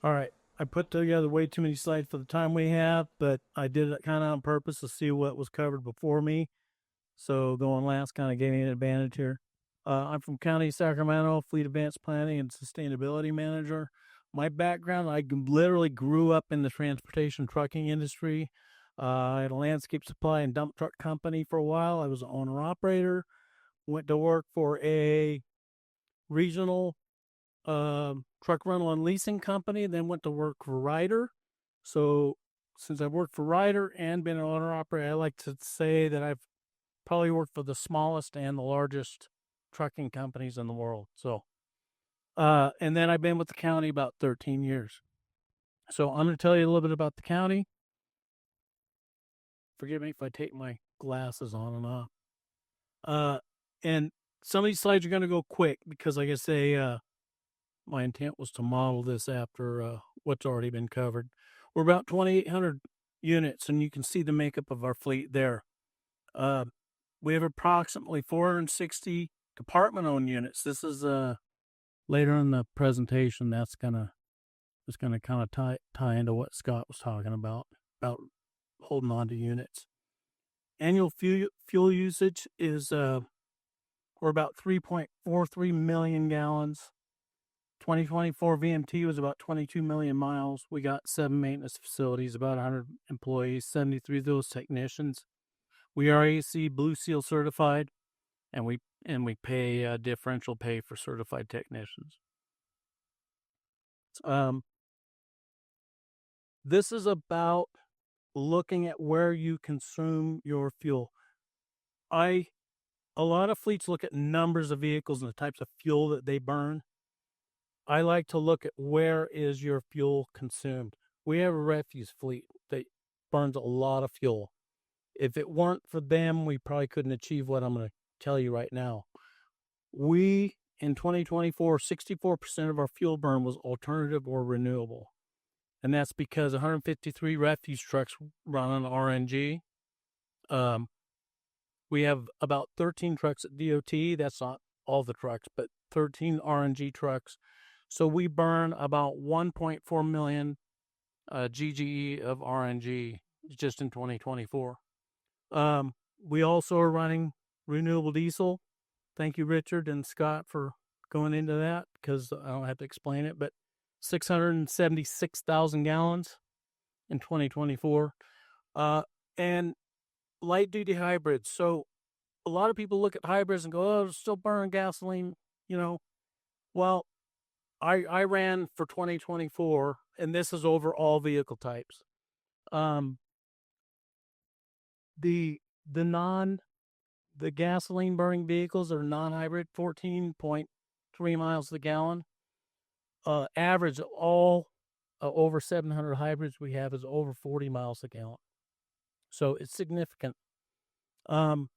All right. I put together way too many slides for the time we have, but I did it kind of on purpose to see what was covered before me. So going last kind of gave me an advantage here. I'm from County Sacramento, Fleet Advanced Planning and Sustainability Manager. My background, literally grew up in the transportation trucking industry. I had a landscape supply and dump truck company for a while. I was an owner operator. Went to work for a regional truck rental and leasing company, then went to work for Ryder. So since I've worked for Ryder and been an owner operator, I like to say that I've probably worked for the smallest and the largest trucking companies in the world. So, and then I've been with the county about 13 years. So I'm going to tell you a little bit about the county. Forgive me if I take my glasses on and off. And some of these slides are going to go quick because, like I say, my intent was to model this after what's already been covered. We're about 2,800 units, and you can see the makeup of our fleet there. We have approximately 460 department-owned units. This is later in the presentation. That's gonna kind of tie into what Scott was talking about holding on to units. Annual fuel usage is we're about 3.43 million gallons. 2024 VMT was about 22 million miles. We got 7 maintenance facilities, about 100 employees, 73 of those technicians. We are AC Blue Seal certified, and we pay differential pay for certified technicians. This is about looking at where you consume your fuel. A lot of fleets look at numbers of vehicles and the types of fuel that they burn. I like to look at where is your fuel consumed. We have a refuse fleet that burns a lot of fuel. If it weren't for them, we probably couldn't achieve what I'm going to tell you right now. We, in 2024, 64% of our fuel burn was alternative or renewable. And that's because 153 refuse trucks run on RNG. We have about 13 trucks at DOT. That's not all the trucks, but 13 RNG trucks. So we burn about 1.4 million GGE of RNG just in 2024. We also are running renewable diesel. Thank you, Richard and Scott, for going into that because I don't have to explain it, but 676,000 gallons in 2024. And light duty hybrids. So a lot of people look at hybrids and go, oh, still burn gasoline, Well, I ran for 2024, and this is over all vehicle types. The gasoline burning vehicles are non-hybrid, 14.3 miles a gallon. Average of all over 700 hybrids we have is over 40 miles a gallon. So it's significant. All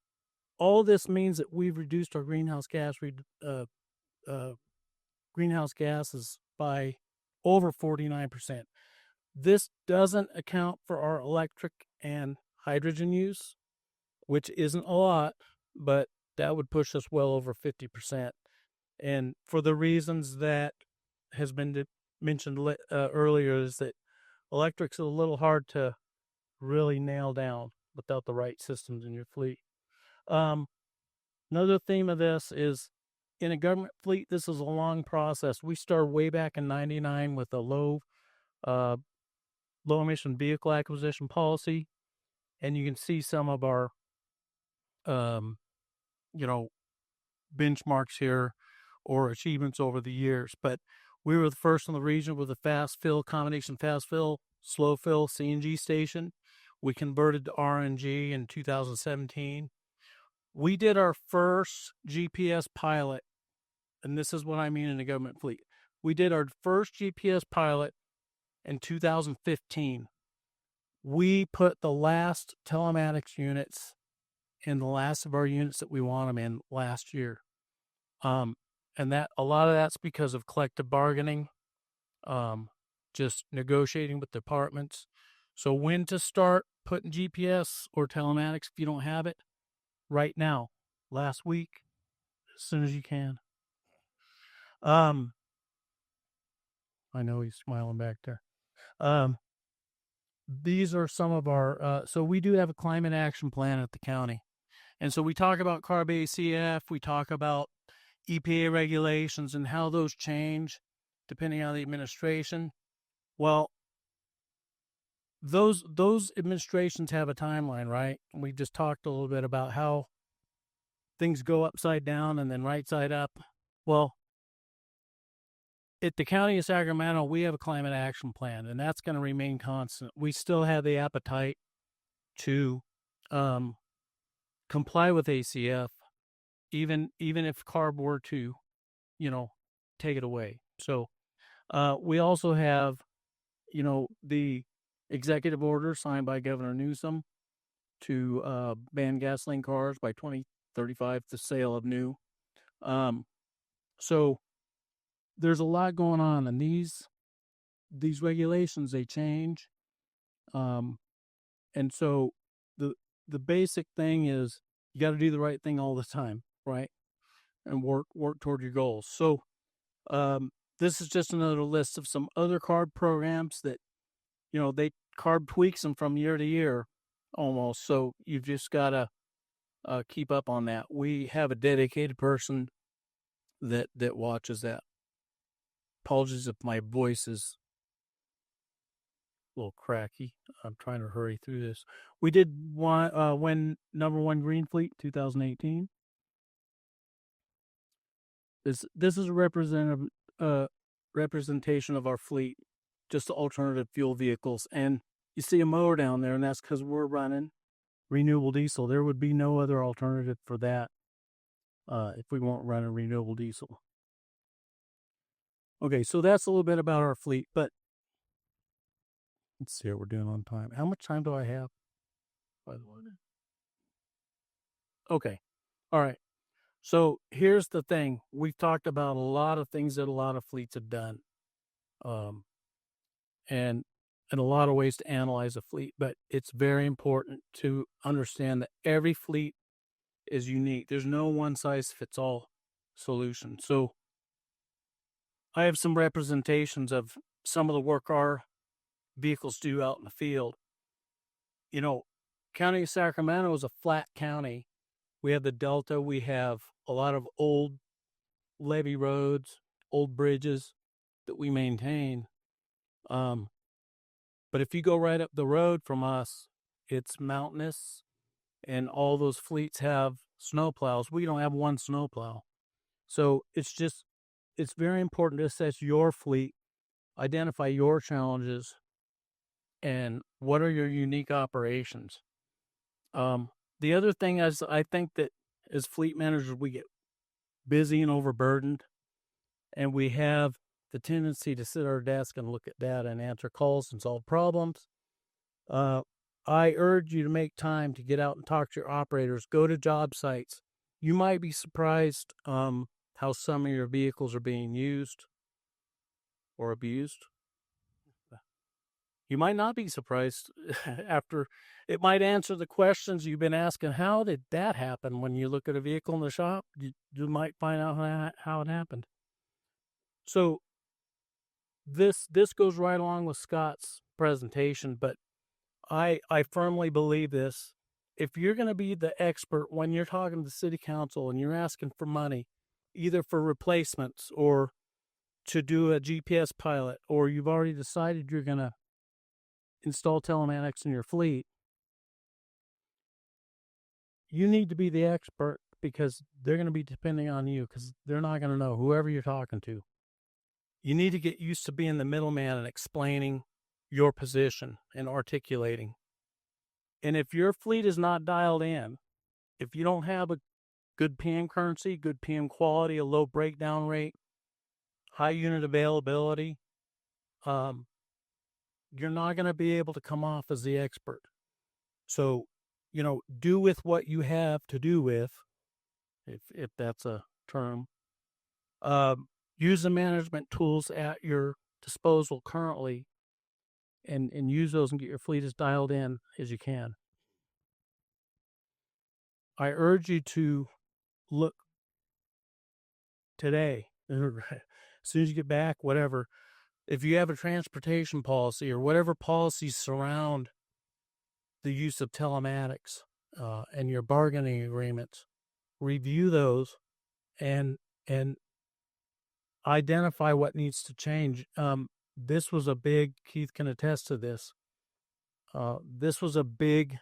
this means that we've reduced our greenhouse gases by over 49%. This doesn't account for our electric and hydrogen use, which isn't a lot, but that would push us well over 50%. And for the reasons that has been mentioned earlier, is that electric's a little hard to really nail down without the right systems in your fleet. Another theme of this is in a government fleet, this is a long process. We started way back in 99 with a low emission vehicle acquisition policy. And you can see some of our, benchmarks here or achievements over the years. But we were the first in the region with a combination fast fill, slow fill CNG station. We converted to RNG in 2017. We did our first GPS pilot, and this is what I mean in the government fleet. We did our first GPS pilot in 2015. We put the last telematics units in the last of our units that we want them in last year. And that a lot of that's because of collective bargaining, just negotiating with departments. So when to start putting GPS or telematics if you don't have it? Right now, last week, as soon as you can. I know he's smiling back there. Um, these are some of our, so we do have a climate action plan at the county. And so we talk about CARB ACF, we talk about EPA regulations and how those change depending on the administration. Well, those administrations have a timeline, right? We just talked a little bit about how things go upside down and then right side up. Well, at the county of Sacramento, we have a climate action plan, and that's going to remain constant. We still have the appetite to um, comply with ACF, even if CARB were to, you know, take it away. So we also have, the executive order signed by Governor Newsom to ban gasoline cars by 2035, the sale of new. So there's a lot going on, and these regulations, they change. And so the the basic thing is you got to do the right thing all the time, right? And work toward your goals. So um, this is just another list of some other CARB programs that they CARB tweaks them from year to year almost. So you've just got to keep up on that. We have a dedicated person that watches that. Apologies if my voice is a little cracky. I'm trying to hurry through this. We did win #1 Green Fleet 2018. This is a representation of our fleet, just alternative fuel vehicles. And you see a mower down there, and that's because we're running renewable diesel. There would be no other alternative for that if we weren't running renewable diesel. Okay, so that's a little bit about our fleet, but let's see what we're doing on time. How much time do I have, by the way? Okay. All right. So here's the thing. We've talked about a lot of things that a lot of fleets have done. Um, and a lot of ways to analyze a fleet, but it's very important to understand that every fleet is unique. There's no one size fits all solution. So I have some representations of some of the work our vehicles do out in the field. County of Sacramento is a flat county. We have the Delta. We have a lot of old levee roads, old bridges that we maintain. But if you go right up the road from us, it's mountainous, and all those fleets have snowplows. We don't have one snowplow. So it's very important to assess your fleet, identify your challenges, and what are your unique operations. The other thing is, I think that as fleet managers, we get busy and overburdened, and we have the tendency to sit at our desk and look at data and answer calls and solve problems. I urge you to make time to get out and talk to your operators, go to job sites. You might be surprised how some of your vehicles are being used or abused. You might not be surprised after it might answer the questions you've been asking. How did that happen? When you look at a vehicle in the shop, you might find out how it happened. So this goes right along with Scott's presentation, but I firmly believe this. If you're going to be the expert when you're talking to the city council and you're asking for money, either for replacements or to do a GPS pilot, or you've already decided you're going to install telematics in your fleet, you need to be the expert because they're going to be depending on you because they're not going to know whoever you're talking to. You need to get used to being the middleman and explaining your position and articulating. And if your fleet is not dialed in, if you don't have a good PM currency, good PM quality, a low breakdown rate, high unit availability, you're not going to be able to come off as the expert. So, do with what you have to do with, if that's a term. Use the management tools at your disposal currently and use those and get your fleet as dialed in as you can. I urge you to look today, as soon as you get back, whatever, if you have a transportation policy or whatever policies surround the use of telematics and your bargaining agreements, review those and and identify what needs to change. This was a big, Keith can attest to this. This was a big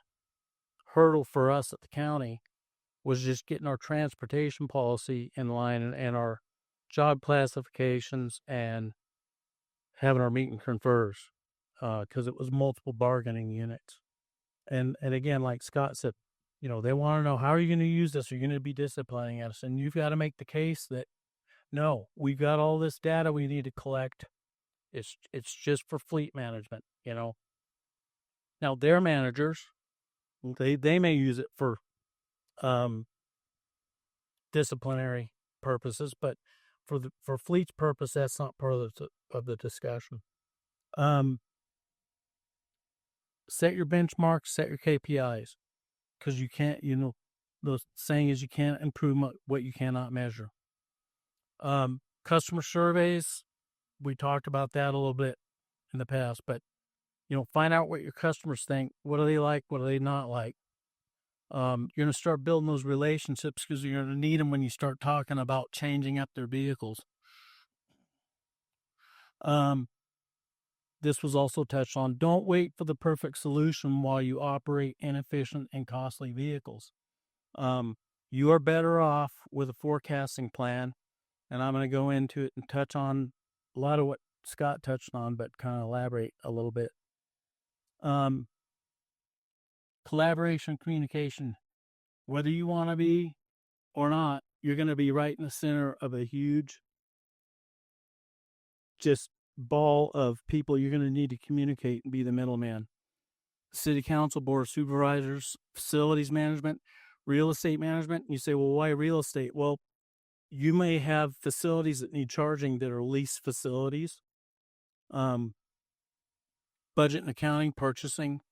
hurdle for us at the county, was just getting our transportation policy in line and our job classifications and having our meet and confers, because it was multiple bargaining units. And again, like Scott said, they want to know, how are you going to use this? Are you going to be disciplining us? And you've got to make the case that no, we've got all this data we need to collect. It's just for fleet management. Now their managers, they may use it for disciplinary purposes, but for fleet's purpose, that's not part of the discussion. Set your benchmarks, set your KPIs, because you can't, the saying is you can't improve what you cannot measure. Customer surveys, we talked about that a little bit in the past, but find out what your customers think. What do they like? What do they not like? You're going to start building those relationships because you're going to need them when you start talking about changing up their vehicles. This was also touched on. Don't wait for the perfect solution while you operate inefficient and costly vehicles. You are better off with a forecasting plan, and I'm going to go into it and touch on a lot of what Scott touched on, but kind of elaborate a little bit. Collaboration, communication. Whether you want to be or not, you're going to be right in the center of a huge just ball of people. You're going to need to communicate and be the middleman. City council, board of supervisors, facilities management, real estate management. You say, well, why real estate? Well, you may have facilities that need charging that are leased facilities. Budget and accounting, purchasing,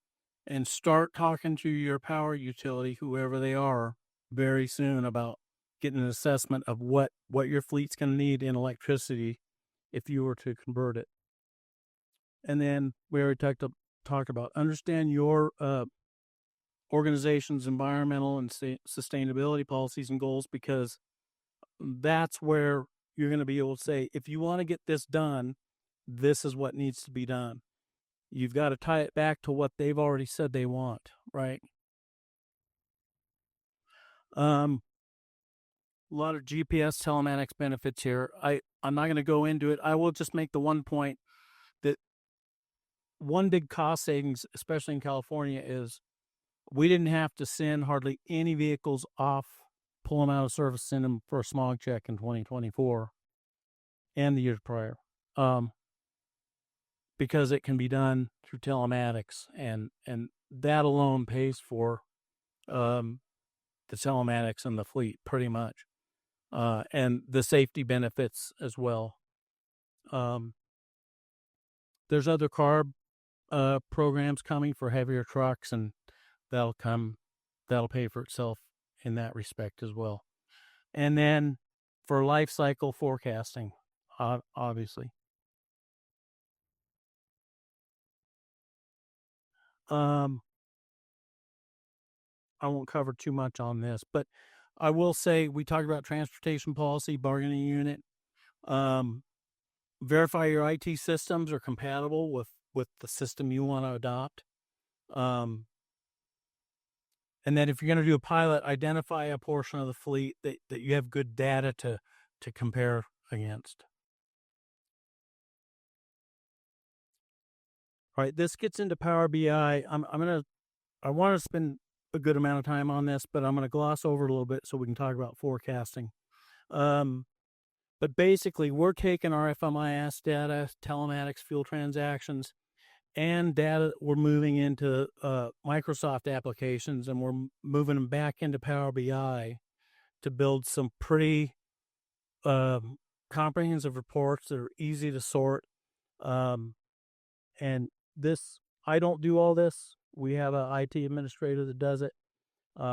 and start talking to your power utility, whoever they are, very soon about getting an assessment of what your fleet's going to need in electricity if you were to convert it. And then we already talked about understand your organization's environmental and sustainability policies and goals, because that's where you're going to be able to say, if you want to get this done, this is what needs to be done. You've got to tie it back to what they've already said they want, right? A lot of GPS telematics benefits here. I'm not going to go into it. I will just make the one point that one big cost savings, especially in California, is we didn't have to send hardly any vehicles off, pull them out of service, send them for a smog check in 2024 and the years prior, because it can be done through telematics, and that alone pays for the telematics and the fleet pretty much, and the safety benefits as well. There's other CARB programs coming for heavier trucks, and that'll pay for itself in that respect as well. And then for life cycle forecasting, obviously. I won't cover too much on this, but I will say we talked about transportation policy, bargaining unit. Verify your IT systems are compatible with the system you want to adopt. And then if you're going to do a pilot, identify a portion of the fleet that you have good data to compare against. All right, this gets into Power BI. I want to spend a good amount of time on this, but I'm going to gloss over it a little bit so we can talk about forecasting. But basically, we're taking our FMIS data, telematics, fuel transactions, and data that we're moving into Microsoft applications, and we're moving them back into Power BI to build some pretty comprehensive reports that are easy to sort. And this, I don't do all this. We have an IT administrator that does it.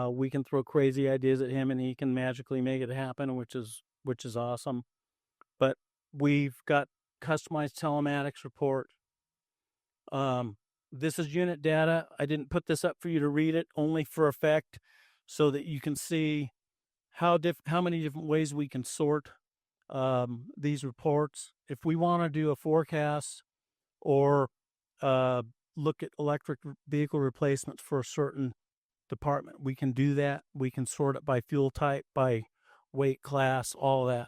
We can throw crazy ideas at him, and he can magically make it happen, which is awesome. But we've got customized telematics report. This is unit data. I didn't put this up for you to read it, only for effect, so that you can see how many different ways we can sort these reports. If we want to do a forecast or look at electric vehicle replacements for a certain department, we can do that. We can sort it by fuel type, by weight class, all that.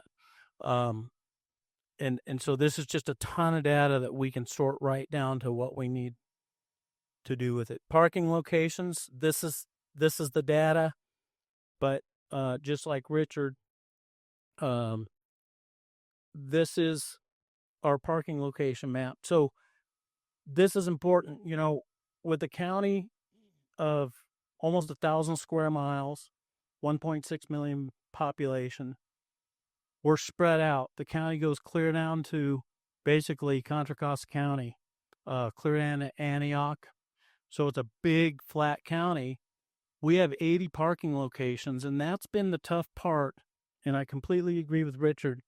And so this is just a ton of data that we can sort right down to what we need to do with it. Parking locations, this is the data, but just like Richard, this is our parking location map. So this is important, with the county of almost 1,000 square miles, 1.6 million population, we're spread out. The county goes clear down to basically Contra Costa County, clear down to Antioch. So it's a big flat county. We have 80 parking locations, and that's been the tough part. And I completely agree with Richard.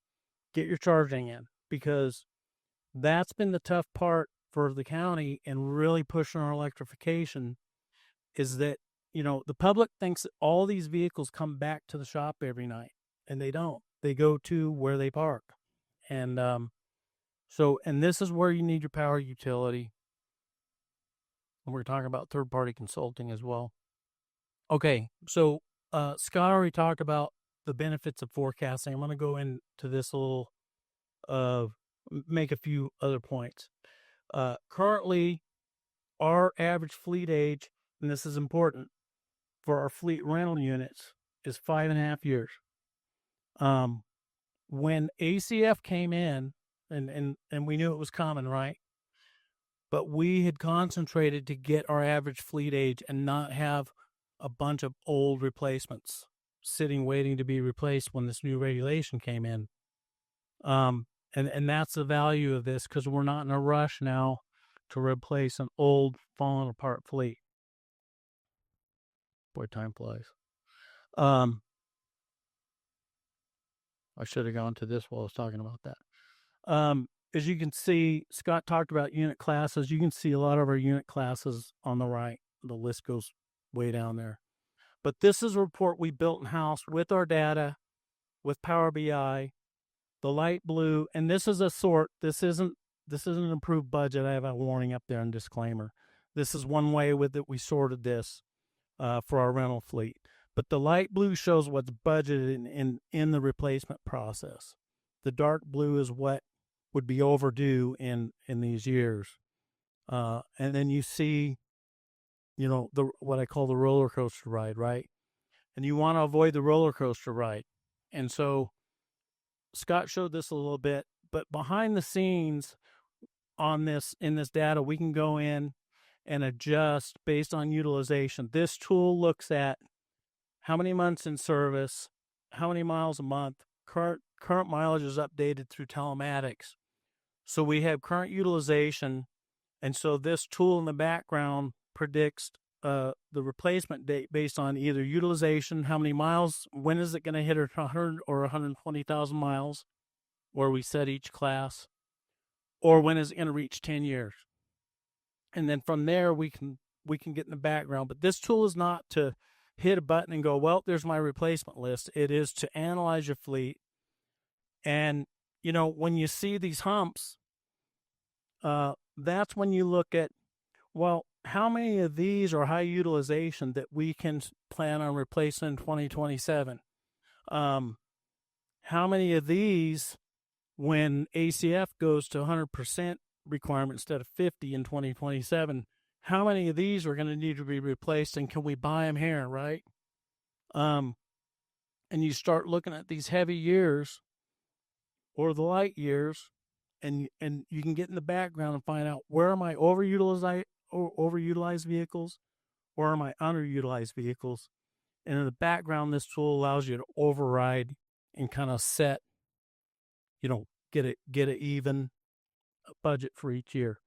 Get your charging in, because that's been the tough part for the county and really pushing our electrification, is that, the public thinks that all these vehicles come back to the shop every night, and they don't. They go to where they park. And and this is where you need your power utility. And we're talking about third-party consulting as well. Okay, so Scott already talked about the benefits of forecasting. I'm going to go into this a little, make a few other points. Currently, our average fleet age, and this is important, for our fleet rental units is 5.5 years. When ACF came in, and we knew it was coming, right? But we had concentrated to get our average fleet age and not have a bunch of old replacements sitting waiting to be replaced when this new regulation came in. And that's the value of this, because we're not in a rush now to replace an old, fallen apart fleet. Boy, time flies. I should have gone to this while I was talking about that. As you can see, Scott talked about unit classes. You can see a lot of our unit classes on the right. The list goes way down there. But this is a report we built in-house with our data, with Power BI, the light blue, and this is a sort. This isn't an approved budget. I have a warning up there and disclaimer. This is one way with it we sorted this for our rental fleet. But the light blue shows what's budgeted in the replacement process. The dark blue is what would be overdue in these years. And then you see, what I call the roller coaster ride, right? And you want to avoid the roller coaster ride. And so Scott showed this a little bit, but behind the scenes in this data, we can go in and adjust based on utilization. This tool looks at how many months in service, how many miles a month. Current mileage is updated through telematics. So we have current utilization, and so this tool in the background predicts the replacement date based on either utilization, how many miles, when is it going to hit 100 or 120,000 miles, where we set each class, or when is it going to reach 10 years. And then from there, we can get in the background. But this tool is not to hit a button and go, well, there's my replacement list. It is to analyze your fleet. And, when you see these humps, that's when you look at, well, how many of these are high utilization that we can plan on replacing in 2027? How many of these, when ACF goes to 100% requirement instead of 50 in 2027, how many of these are going to need to be replaced, and can we buy them here, right? And you start looking at these heavy years or the light years, and you can get in the background and find out, where are my overutilized vehicles, or are my underutilized vehicles? And in the background, this tool allows you to override and kind of set, get an even budget for each year.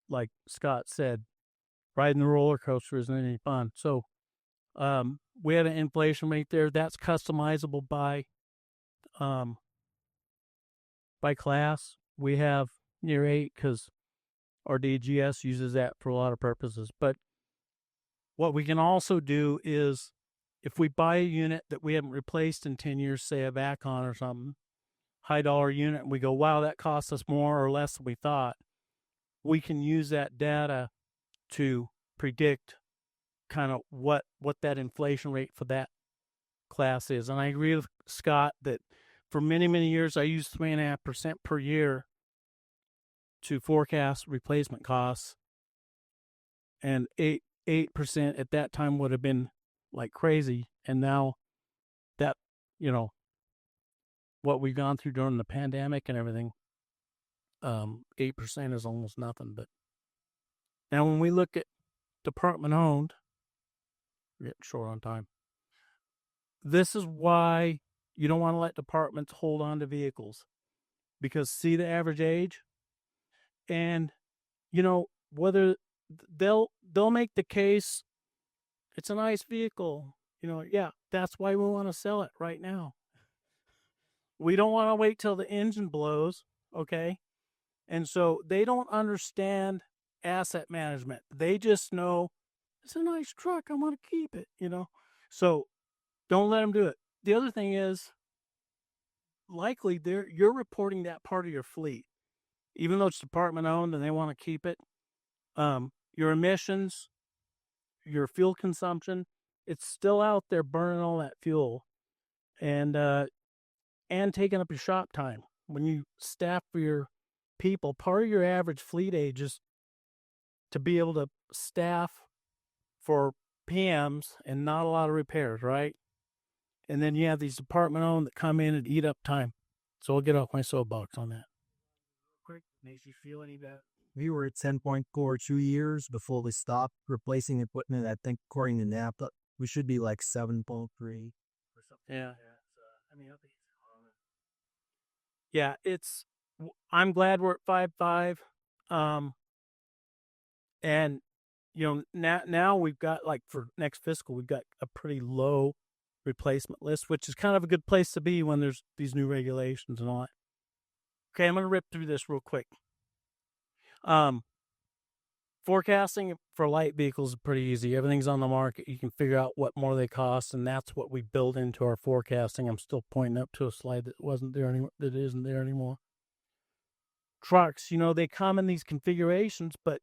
Like Scott said, riding the roller coaster isn't any fun. So we had an inflation rate there. That's customizable by class. we have near 8 because our DGS uses that for a lot of purposes. But what we can also do is if we buy a unit that we haven't replaced in 10 years, say a Vacon or something, high dollar unit, and we go, wow, that costs us more or less than we thought, we can use that data to predict kind of what that inflation rate for that class is. And I agree with Scott that for many, many years, I used 3.5% per year to forecast replacement costs, and 8% at that time would have been like crazy. And now that, you know, what we've gone through during the pandemic and everything, 8% is almost nothing. But now when we look at department owned, we're getting short on time. This is why you don't want to let departments hold on to vehicles, because see the average age, and you know whether they'll make the case it's a nice vehicle. Yeah, that's why we want to sell it right now. We don't want to wait till the engine blows, okay? And so they don't understand asset management. They just know it's a nice truck. I want to keep it. So don't let them do it. The other thing is, likely you're reporting that part of your fleet, even though it's department owned and they want to keep it. Your emissions, your fuel consumption, it's still out there burning all that fuel, and taking up your shop time. When you staff for your people, part of your average fleet age is to be able to staff for PMs and not a lot of repairs, right? And then you have these department owned that come in and eat up time. So I'll get off my soapbox on that. Quick, makes you feel any better? We were at 10.4 2 years before we stopped replacing equipment. I think according to NAPTA, we should be like 7.3. Yeah. Yeah, I'm glad we're at 5.5. And now we've got, like, for next fiscal, we've got a pretty low replacement list, which is kind of a good place to be when there's these new regulations and all that. Okay, I'm going to rip through this real quick. Forecasting for light vehicles is pretty easy. Everything's on the market. You can figure out what more they cost, and that's what we build into our forecasting. I'm still pointing up to a slide that wasn't there anymore, that isn't there anymore. Trucks, they come in these configurations, but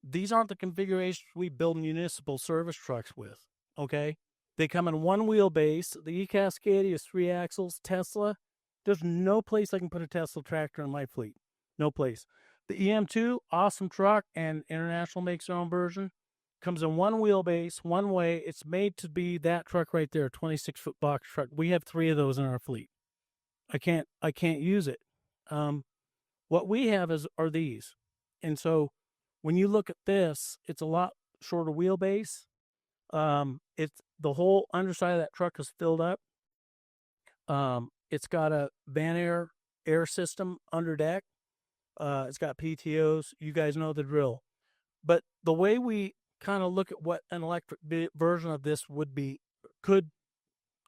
these aren't the configurations we build municipal service trucks with, okay? They come in one wheelbase. The E-Cascadia is 3 axles. Tesla, there's no place I can put a Tesla tractor in my fleet. No place. The EM2, awesome truck, and International makes their own version. Comes in one wheelbase, one way. It's made to be that truck right there, 26-foot box truck. We have 3 of those in our fleet. I can't use it. What we have are these. And so when you look at this, it's a lot shorter wheelbase. It's the whole underside of that truck is filled up. It's got a Van air system under deck. It's got PTOs. You guys know the drill. But the way we kind of look at what an electric version of this could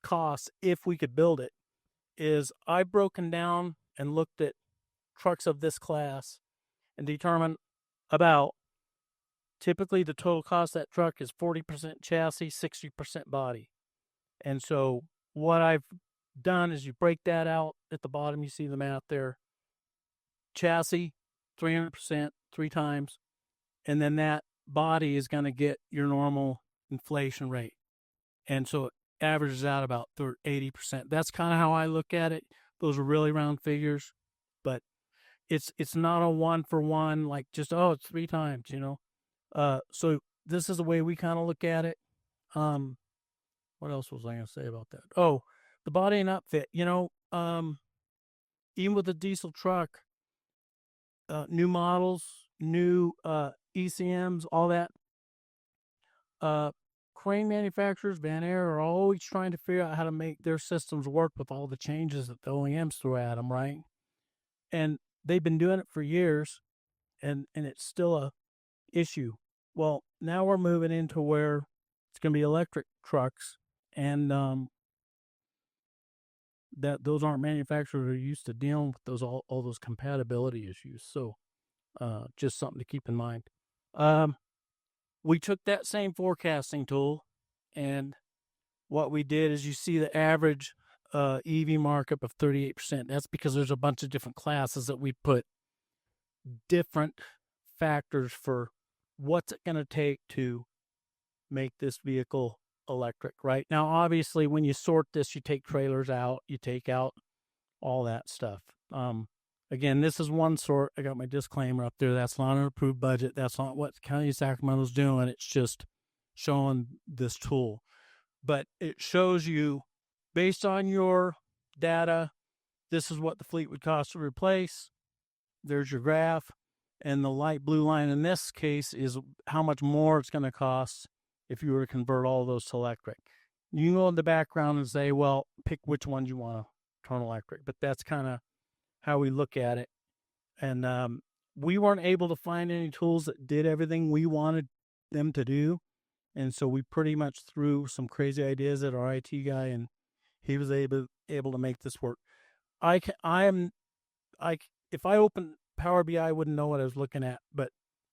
cost if we could build it, is I've broken down and looked at trucks of this class and determined about, typically the total cost of that truck is 40% chassis, 60% body. And so what I've done is you break that out at the bottom. You see the math there. Chassis, 300%, 3 times. And then that body is going to get your normal inflation rate. And so it averages out about 80%. That's kind of how I look at it. Those are really round figures, but it's not a 1-for-1, like just, it's 3 times, So this is the way we kind of look at it. What else was I going to say about that? Oh, the body and upfit. Even with a diesel truck, new models, new ECMs, all that. Crane manufacturers, Van Air, are always trying to figure out how to make their systems work with all the changes that the OEMs throw at them, right? And they've been doing it for years, and it's still a issue. Well, now we're moving into where it's going to be electric trucks, and that those aren't manufacturers who are used to dealing with all those compatibility issues. So just something to keep in mind. Um, we took that same forecasting tool, and what we did is you see the average EV markup of 38%. That's because there's a bunch of different classes that we put different factors for what's it going to take to make this vehicle electric, right? Now, obviously, when you sort this, you take trailers out, you take out all that stuff. Again, this is one sort. I got my disclaimer up there. That's not an approved budget. That's not what County of Sacramento's doing. It's just showing this tool. But it shows you, based on your data, this is what the fleet would cost to replace. There's your graph. And the light blue line in this case is how much more it's going to cost if you were to convert all those to electric. You can go in the background and say, well, pick which ones you want to turn electric. But that's kind of how we look at it. And we weren't able to find any tools that did everything we wanted them to do. And so we pretty much threw some crazy ideas at our IT guy, and he was able to make this work. If I opened Power BI, I wouldn't know what I was looking at, but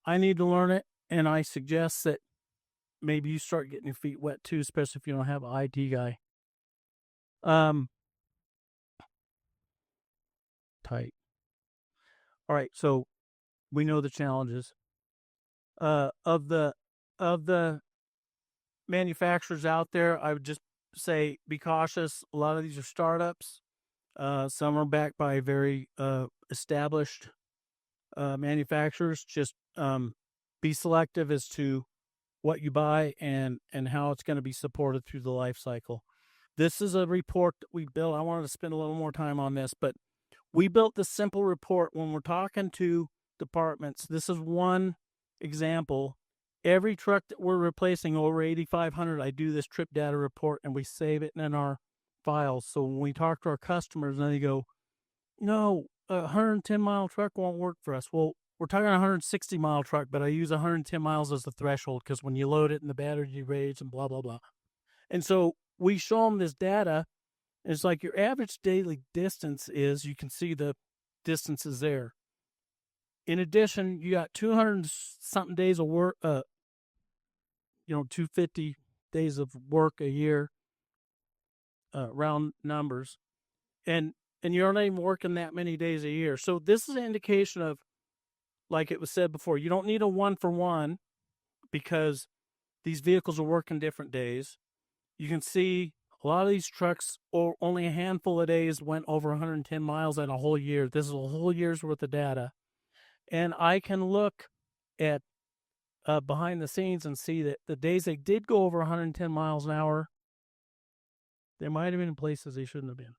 I need to learn it, and I suggest that maybe you start getting your feet wet too, especially if you don't have an IT guy. Tight. All right, so we know the challenges. Of the manufacturers out there, I would just say be cautious. A lot of these are startups. Some are backed by very established manufacturers. Just be selective as to what you buy and how it's going to be supported through the life cycle. This is a report that we built. I wanted to spend a little more time on this, but we built this simple report when we're talking to departments. This is one example. Every truck that we're replacing over 8,500, I do this trip data report and we save it in our files. So when we talk to our customers and they go, no, a 110-mile truck won't work for us. Well, we're talking a 160-mile truck, but I use 110 miles as the threshold because when you load it and the battery degrades and blah, blah, blah. And so we show them this data. It's like your average daily distance is, you can see the distances there. In addition, you got 200 something days of work, 250 days of work a year, round numbers. And you're not even working that many days a year. So this is an indication of, like it was said before, you don't need a 1-for-1 because these vehicles are working different days. You can see a lot of these trucks, or only a handful of days, went over 110 miles in a whole year. This is a whole year's worth of data. And I can look at behind the scenes and see that the days they did go over 110 miles an hour, they might have been in places they shouldn't have been.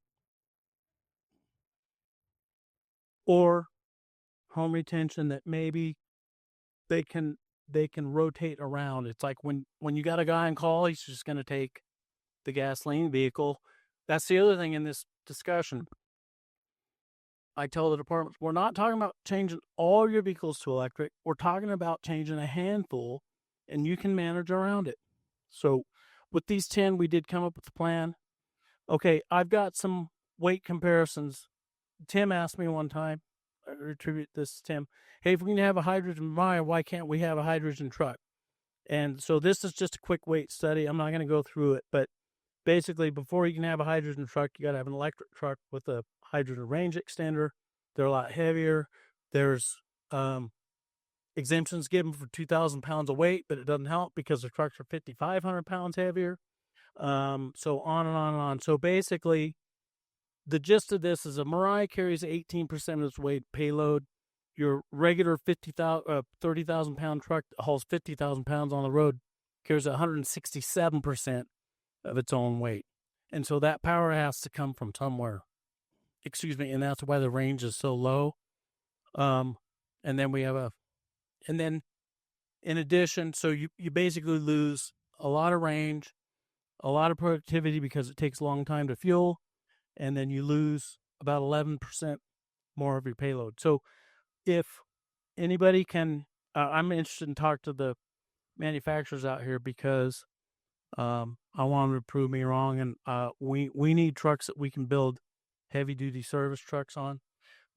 Or home retention that maybe they can rotate around. It's like when you got a guy on call, he's just going to take the gasoline vehicle. That's the other thing in this discussion. I tell the departments, we're not talking about changing all your vehicles to electric. We're talking about changing a handful, and you can manage around it. So with these 10, we did come up with a plan. Okay, I've got some weight comparisons. Tim asked me one time, I attribute this to Tim, hey, if we can have a hydrogen buyer, why can't we have a hydrogen truck? And so this is just a quick weight study. I'm not going to go through it, but basically, before you can have a hydrogen truck, you got to have an electric truck with a hydrogen range extender. They're a lot heavier. There's exemptions given for 2,000 pounds of weight, but it doesn't help because the trucks are 5,500 pounds heavier. So on and on and on. So basically, the gist of this is a Mirai carries 18% of its weight payload. Your regular 30,000 pound truck that hauls 50,000 pounds on the road carries 167% of its own weight. And so that power has to come from somewhere. And that's why the range is so low. And then in addition, so you basically lose a lot of range, a lot of productivity because it takes a long time to fuel, and then you lose about 11% more of your payload. So if anybody can, I'm interested in talk to the manufacturers out here because I want them to prove me wrong, and we need trucks that we can build heavy-duty service trucks on.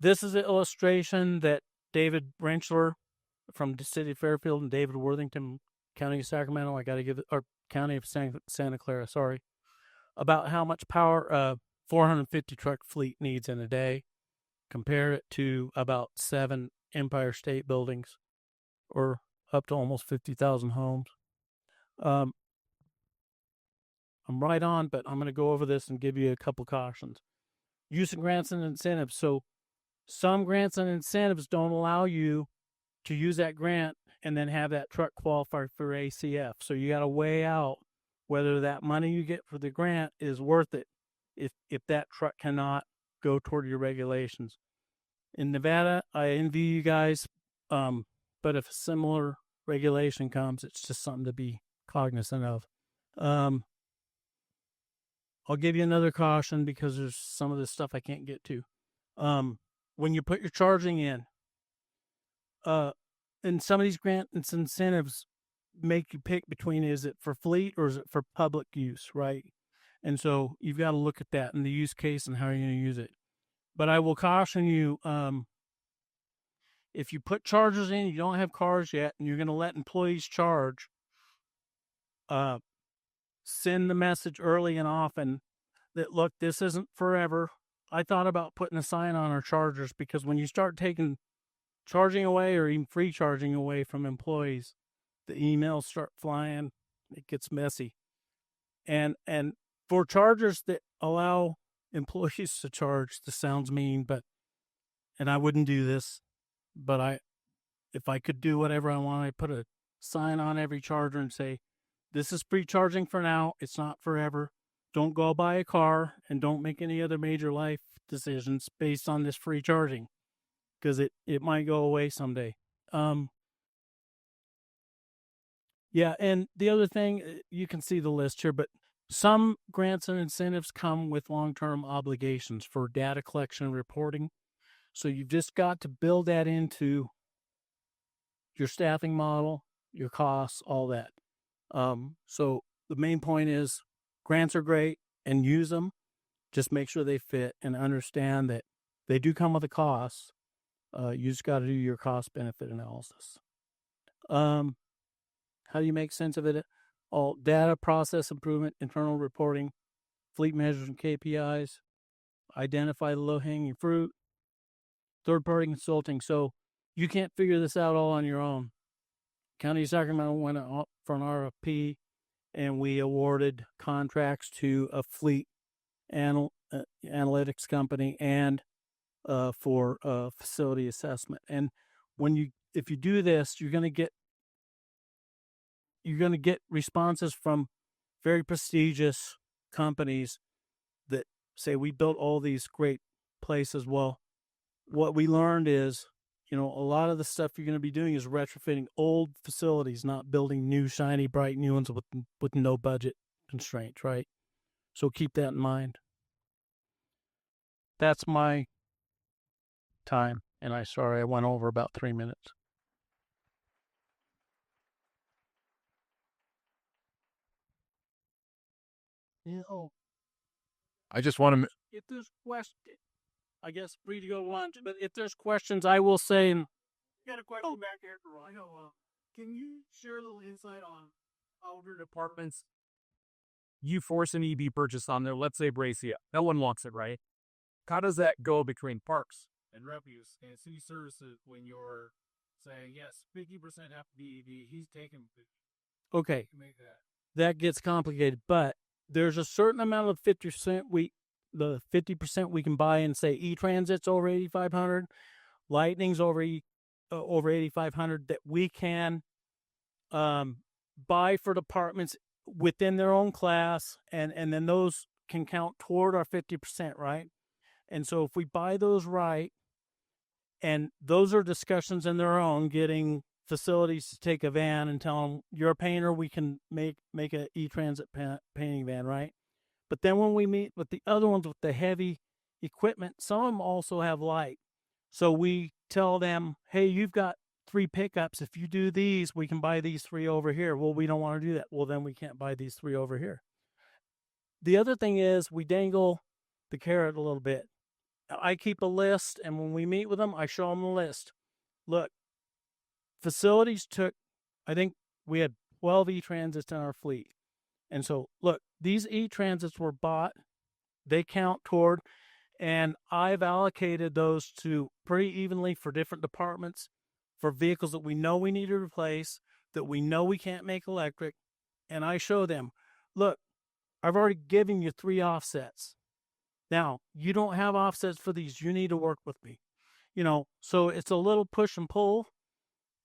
This is an illustration that David Brenchler from the city of Fairfield and David Worthington, County of Sacramento, I got to give it, or County of Santa Clara, sorry, about how much power a 450 truck fleet needs in a day. Compare it to about 7 Empire State buildings or up to almost 50,000 homes. I'm right on, but I'm going to go over this and give you a couple cautions. Use of grants and incentives. So some grants and incentives don't allow you to use that grant and then have that truck qualify for ACF. So you got to weigh out whether that money you get for the grant is worth it if that truck cannot go toward your regulations. In Nevada, I envy you guys, but if a similar regulation comes, it's just something to be cognizant of. I'll give you another caution because there's some of this stuff I can't get to. When you put your charging in, and some of these grant and incentives make you pick between, is it for fleet or is it for public use, right? And so you've got to look at that and the use case and how you're going to use it. But I will caution you, if you put chargers in, you don't have cars yet, and you're going to let employees charge, send the message early and often that, look, this isn't forever. I thought about putting a sign on our chargers because when you start taking charging away or even free charging away from employees, the emails start flying. It gets messy. And for chargers that allow employees to charge, this sounds mean, and I wouldn't do this, but if I could do whatever I want, I'd put a sign on every charger and say, this is free charging for now. It's not forever. Don't go buy a car and don't make any other major life decisions based on this free charging because it might go away someday. Yeah, and the other thing, you can see the list here, but some grants and incentives come with long-term obligations for data collection and reporting. So you've just got to build that into your staffing model, your costs, all that. So the main point is grants are great and use them. Just make sure they fit and understand that they do come with a cost. You just got to do your cost benefit analysis. How do you make sense of it? All data, process improvement, internal reporting, fleet measures and KPIs, identify the low-hanging fruit, third-party consulting. So you can't figure this out all on your own. County of Sacramento went out for an RFP, and we awarded contracts to a fleet analytics company and for facility assessment. And if you do this, you're going to get responses from very prestigious companies that say we built all these great places. Well, what we learned is, a lot of the stuff you're going to be doing is retrofitting old facilities, not building new, shiny, bright new ones with no budget constraints, right? So keep that in mind. That's my time, and I went over about 3 minutes. I just want to. If there's questions, I guess free to go lunch. But if there's questions, I will say. Got a question back here. I know. Can you share a little insight on how your departments? You force an EV purchase on there. Let's say Bracia. No one wants it, right? How does that go between parks And refuse and city services when you're saying yes, 50% have to be EV. He's taking. Okay, that gets complicated, but there's a certain amount of 50% the 50% we can buy and say E-Transit's over 8,500, Lightning's over 8,500 that we can buy for departments within their own class, and then those can count toward our 50%, right? And so if we buy those right, and those are discussions in their own, getting facilities to take a van and tell them, you're a painter, we can make a E-Transit painting van, right? But then when we meet with the other ones with the heavy equipment, some of them also have light. So we tell them, hey, you've got 3 pickups. If you do these, we can buy these 3 over here. Well, we don't want to do that. Well, then we can't buy these 3 over here. The other thing is we dangle the carrot a little bit. I keep a list, and when we meet with them, I show them the list. Look, facilities took, I think we had 12 e-transits in our fleet. And so, look, these e-transits were bought. They count toward, and I've allocated those to pretty evenly for different departments, for vehicles that we know we need to replace, that we know we can't make electric. And I show them, look, I've already given you 3 offsets. Now, you don't have offsets for these. You need to work with me. So it's a little push and pull.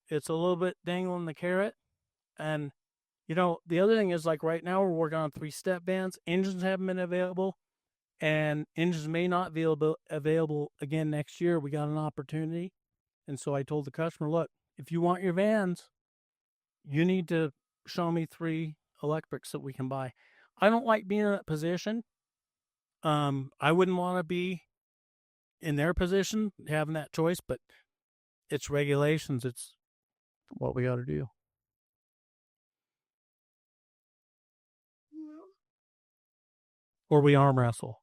It's a little bit dangling the carrot. And, the other thing is, like, right now we're working on 3-step vans. Engines haven't been available, and engines may not be available again next year. We got an opportunity. And so I told the customer, look, if you want your vans, you need to show me 3 electrics that we can buy. I don't like being in that position. I wouldn't want to be in their position, having that choice, but it's regulations. It's what we got to do. Or we arm wrestle.